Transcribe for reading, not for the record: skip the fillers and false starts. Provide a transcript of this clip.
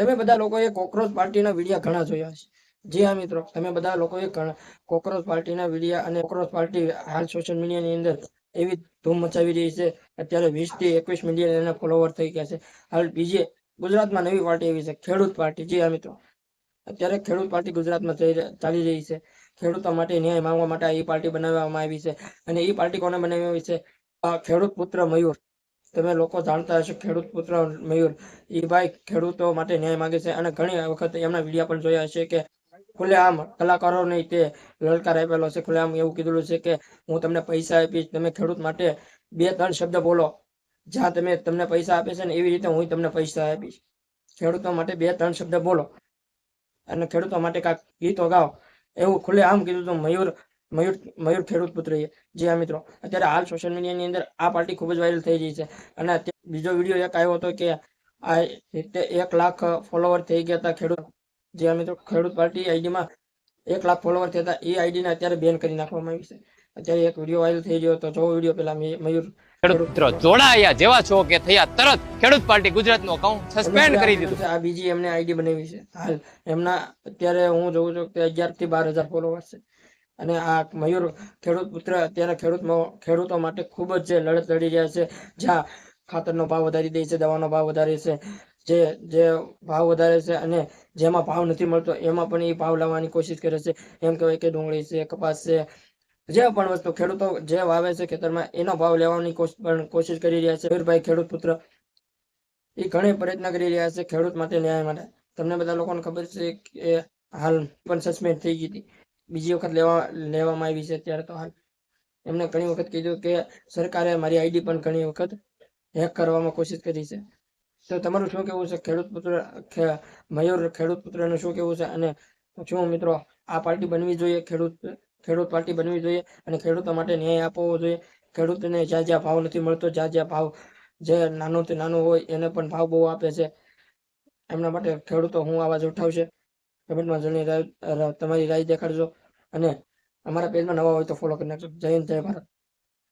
તમે બધા લોકોએ કોકરોચ પાર્ટીના વિડીયા ઘણા જોયા છે. જી હા મિત્રો, તમે બધા લોકોએ કોકરોચ પાર્ટીના વિડીયા અને કોકરોચ પાર્ટી હાલ સોશિયલ મીડિયાની અંદર એવી ધૂમ મચાવી રહી છે. અત્યારે 20 થી 21 મિલિયન એના ફોલોવર થઈ ગયા છે. હાલ બીજે ગુજરાતમાં નવી પાર્ટી આવી છે, ખેડૂત પાર્ટી. જી હા મિત્રો, અત્યારે ખેડૂત પાર્ટી ગુજરાતમાં ચાલી રહી છે. ખેડૂતો માટે ન્યાય માંગવા માટે એ પાર્ટી બનાવવામાં આવી છે. અને એ પાર્ટી કોને બનાવી આવી છે? ખેડૂત પુત્ર મયુર. તમે લોકો જાણતા હશો ખેડૂત પુત્ર મયુર. એ ભાઈ ખેડૂતો માટે ન્યાય માંગે છે અને ઘણી વખત એમના વિડીયા પણ જોયા હશે કે ખુલ્લેઆમ કલાકારોને તે લલકાર આપેલો છે. ખુલ્લેઆમ એવું કીધેલું છે કે હું તમને પૈસા આપીશ, તમે ખેડૂત માટે 2-3 શબ્દ બોલો. જ્યાં તમને પૈસા આપે છે ને એવી રીતે હું તમને પૈસા આપીશ. ખેડૂતો માટે 2-3 શબ્દ બોલો અને ખેડૂતો માટે કાંઈક ગીતો ગાઓ, એવું ખુલ્લેઆમ કીધું હતું મયુર મયુર મયુર ખેડૂત પુત્રએ. જી હા મિત્રો, અત્યારે હાલ સોશિયલ મીડિયાની અંદર આ પાર્ટી ખૂબ જ વાયરલ થઈ રહી છે. અને બીજો વિડીયો એક આવ્યો હતો કે આ 1 લાખ ફોલોવર થઈ ગયા હતા ખેડૂત. જે આ મિત્રો ખેડૂત પાર્ટી આઈડીમાં 1 લાખ ફોલોવર થયા હતા. એ આઈડીને અત્યારે બેન કરી નાખવામાં આવી છે. અત્યારે એક વિડીયો વાયરલ થઈ રહ્યો હતો. જો વિડીયો પેલા મયુર ખેડૂત મિત્રો જોડાયા જેવા છો કે થયા તરત ખેડૂત પાર્ટી ગુજરાતનું એકાઉન્ટ સસ્પેન્ડ કરી દીધું. આ બીજી એમને આઈડી બનાવી છે. હાલ એમના અત્યારે હું જોઉં છું કે 11 થી 12 હજાર ફોલોવર છે. અને આ મયુર ખેડૂત પુત્ર અત્યારે ખેડૂતો માટે ખૂબ જ લડત લડી રહ્યા છે. જ્યાં ખાતરનો ભાવ વધારી દે છે, દવાનો ભાવ વધારે છે, જે ભાવ વધારે છે અને જેમાં ભાવ નથી મળતો એમાં પણ એ ભાવ લાવવાની કોશિશ કરે છે. એમ કહેવાય કે ડુંગળી છે, કપાસ છે, જે પણ વસ્તુ ખેડૂતો જે વાવે છે ખેતરમાં એનો ભાવ લેવાની કોશિશ કરી રહ્યા છે. મયુરભાઈ ખેડૂત પુત્ર એ ઘણી પ્રયત્ન કરી રહ્યા છે ખેડૂત માટે ન્યાય માટે. તમને બધા લોકોને ખબર છે કે હાલ પણ સસ્પેન્ડ થઈ ગઈ હતી. બીજી વખત લેવામાં આવી છે. અત્યારે તો હાલ એમને ઘણી વખત કીધું કે સરકારે મારી આઈડી પણ ઘણી વખત હેક કરવામાં કોશિશ કરી છે. તો તમારું શું કેવું છે ખેડૂત પુત્ર મયુર ખેડૂત પુત્રનું શું કેવું છે? અને શું મિત્રો આ પાર્ટી બનવી જોઈએ? ખેડૂત પાર્ટી બનવી જોઈએ અને ખેડૂતો માટે ન્યાય આપવો જોઈએ. ખેડૂતને જ્યાં જ્યાં ભાવ નથી મળતો, જ્યાં જ્યાં ભાવ જે નાનું થી નાનું હોય એને પણ ભાવ બહુ આપે છે. એમના માટે ખેડૂતો હું અવાજ ઉઠાવશે. કમેન્ટમાં તમારી રાય દેખાડજો અને અમારા પેજમાં નવા હોય તો ફોલો કરી નાખજો. જય હિન્દ, જય ભારત.